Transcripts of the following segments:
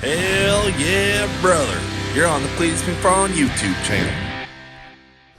Hell yeah, brother. You're on the Cleetus McFarland YouTube channel.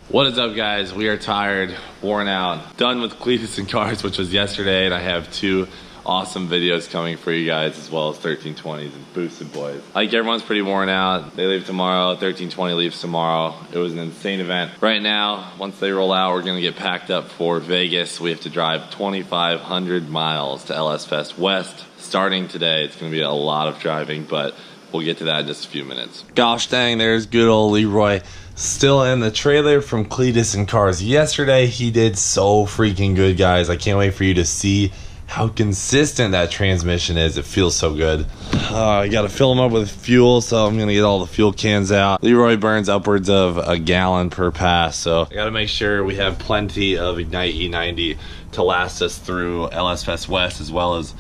What is up, guys? We are tired, worn out, done with Cleetus and cars, which was yesterday, and I have two awesome videos coming for you guys, as well as 1320s and boosted boys. I think everyone's pretty worn out. They leave tomorrow, 1320 leaves tomorrow. It was an insane event. Right now, once they roll out, we're gonna get packed up for Vegas. We have to drive 2,500 miles to LS Fest West. Starting today, it's gonna be a lot of driving, but we'll get to that in just a few minutes. Gosh dang, there's good old Leroy. Still in the trailer from Cleetus and Cars. Yesterday, he did so freaking good, guys. I can't wait for you to see how consistent that transmission is. It feels so good. I gotta fill them up with fuel, so I'm gonna get all the fuel cans out. Leroy burns upwards of a gallon per pass, so I gotta make sure we have plenty of Ignite E90 to last us through LS Fest West, as well as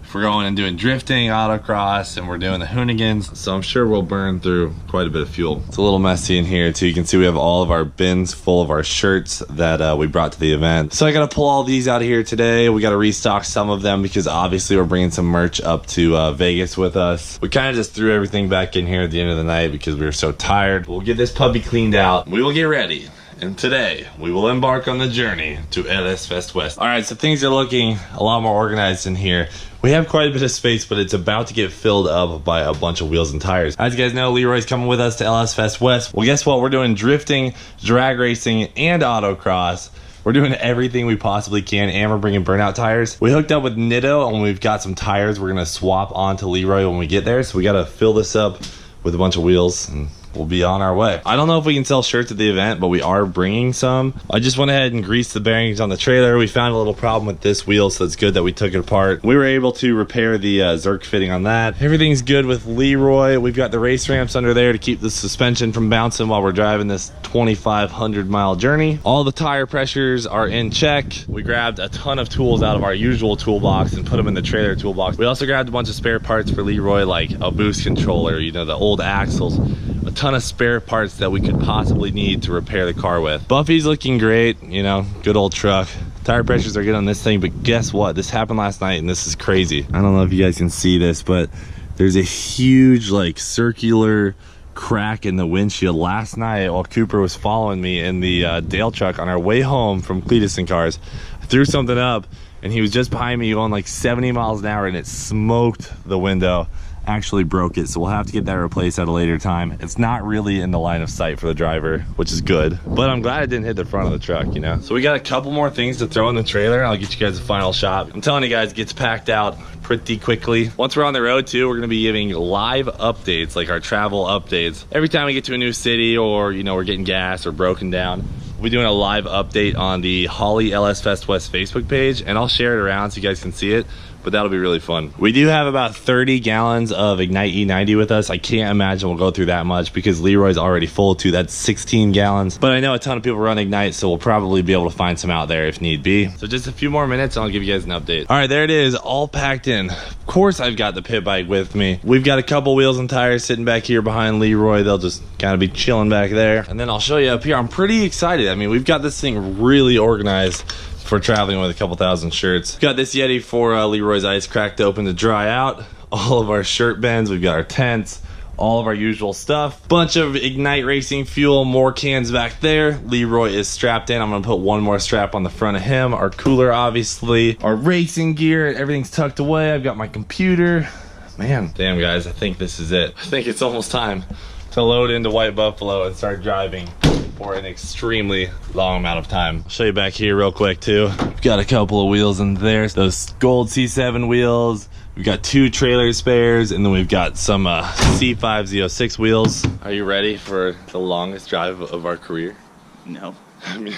if we're going and doing drifting, autocross, and we're doing the Hoonigans, so I'm sure we'll burn through quite a bit of fuel. It's a little messy in here too. You can see we have all of our bins full of our shirts that we brought to the event. So I gotta pull all these out of here today. We gotta restock some of them because obviously we're bringing some merch up to Vegas with us. We kind of just threw everything back in here at the end of the night because we were so tired. We'll get this puppy cleaned out. We will get ready. And today, we will embark on the journey to LS Fest West. All right, so things are looking a lot more organized in here. We have quite a bit of space, but it's about to get filled up by a bunch of wheels and tires. As you guys know, Leroy's coming with us to LS Fest West. Well, guess what? We're doing drifting, drag racing, and autocross. We're doing everything we possibly can, and we're bringing burnout tires. We hooked up with Nitto, and we've got some tires we're gonna swap onto Leroy when we get there. So we gotta fill this up with a bunch of wheels, and we'll be on our way. I don't know if we can sell shirts at the event, but we are bringing some. I just went ahead and greased the bearings on the trailer. We found a little problem with this wheel, so it's good that we took it apart. We were able to repair the Zerk fitting on that. Everything's good with Leroy. We've got the race ramps under there to keep the suspension from bouncing while we're driving this 2,500 mile journey. All the tire pressures are in check. We grabbed a ton of tools out of our usual toolbox and put them in the trailer toolbox. We also grabbed a bunch of spare parts for Leroy, like a boost controller, you know, the old axles, a ton of spare parts that we could possibly need to repair the car with. Buffy's looking great, you know, good old truck. Tire pressures are good on this thing, but guess what? This happened last night and this is crazy. I don't know if you guys can see this, but there's a huge like circular crack in the windshield last night while Cooper was following me in the Dale truck on our way home from Cleetus and Cars. I threw something up and he was just behind me going like 70 miles an hour and it smoked the window. Actually broke it, so we'll have to get that replaced at a later time. It's not really in the line of sight for the driver, which is good, but I'm glad it didn't hit the front of the truck, you know. So we got a couple more things to throw in the trailer. I'll get you guys a final shot. I'm telling you guys, it gets packed out pretty quickly. Once we're on the road too, we're gonna be giving live updates, like our travel updates. Every time we get to a new city, or you know, we're getting gas or broken down, we'll be doing a live update on the Holly LS Fest West Facebook page, and I'll share it around so you guys can see it. But that'll be really fun. We do have about 30 gallons of Ignite E90 with us. I can't imagine we'll go through that much because Leroy's already full too. That's 16 gallons. But I know a ton of people run Ignite, so we'll probably be able to find some out there if need be. So just a few more minutes and I'll give you guys an update. All right, there it is, all packed in. Of course I've got the pit bike with me. We've got a couple wheels and tires sitting back here behind Leroy. They'll just kind of be chilling back there. And then I'll show you up here. I'm pretty excited. I mean, we've got this thing really organized for traveling with a couple thousand shirts. Got this Yeti for Leroy's ice cracked open to dry out. All of our shirt bins, we've got our tents, all of our usual stuff. Bunch of Ignite Racing fuel, more cans back there. Leroy is strapped in. I'm gonna put one more strap on the front of him. Our cooler, obviously. Our racing gear, everything's tucked away. I've got my computer. Man, damn guys, I think this is it. I think it's almost time to load into White Buffalo and start driving for an extremely long amount of time. I'll show you back here real quick too. We've got a couple of wheels in there. Those gold C7 wheels. We've got 2 trailer spares, and then we've got some C5 Z06 wheels. Are you ready for the longest drive of our career? No. I mean,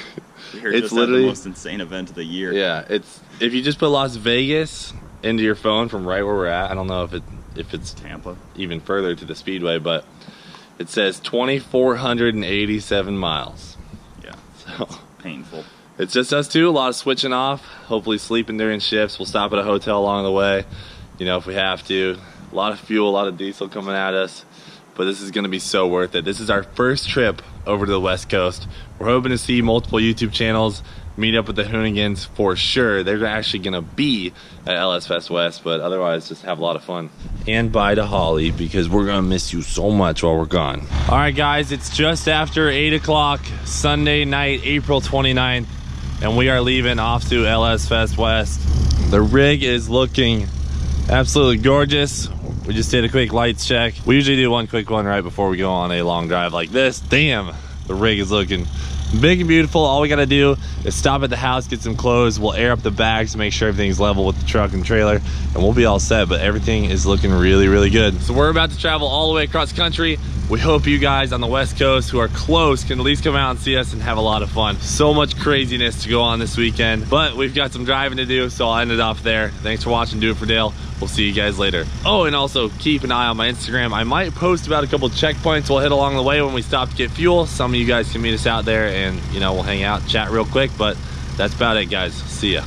it's literally the most insane event of the year. Yeah, it's if you just put Las Vegas into your phone from right where we're at. I don't know if it's Tampa, even further to the speedway, but it says 2,487 miles. Yeah, so it's painful. It's just us two, a lot of switching off, hopefully sleeping during shifts. We'll stop at a hotel along the way, you know, if we have to. A lot of fuel, a lot of diesel coming at us, but this is gonna be so worth it. This is our first trip over to the West Coast. We're hoping to see multiple YouTube channels, meet up with the Hoonigans for sure. They're actually gonna be at LS Fest West, but otherwise just have a lot of fun. And bye to Holly, because we're gonna miss you so much while we're gone. All right guys, it's just after 8 o'clock Sunday night, April 29th, and we are leaving off to LS Fest West. The rig is looking absolutely gorgeous. We just did a quick lights check. We usually do one quick one right before we go on a long drive like this. Damn, the rig is looking big and beautiful. All we gotta do is stop at the house, get some clothes. We'll air up the bags to make sure everything's level with the truck and trailer, and we'll be all set. But everything is looking really, really good. So we're about to travel all the way across country. We hope you guys on the West Coast who are close can at least come out and see us and have a lot of fun. So much craziness to go on this weekend, but we've got some driving to do, so I'll end it off there. Thanks for watching Do It For Dale. We'll see you guys later. Oh, and also keep an eye on my Instagram. I might post about a couple checkpoints we'll hit along the way when we stop to get fuel. Some of you guys can meet us out there and, you know, we'll hang out, chat real quick, but that's about it, guys. See ya.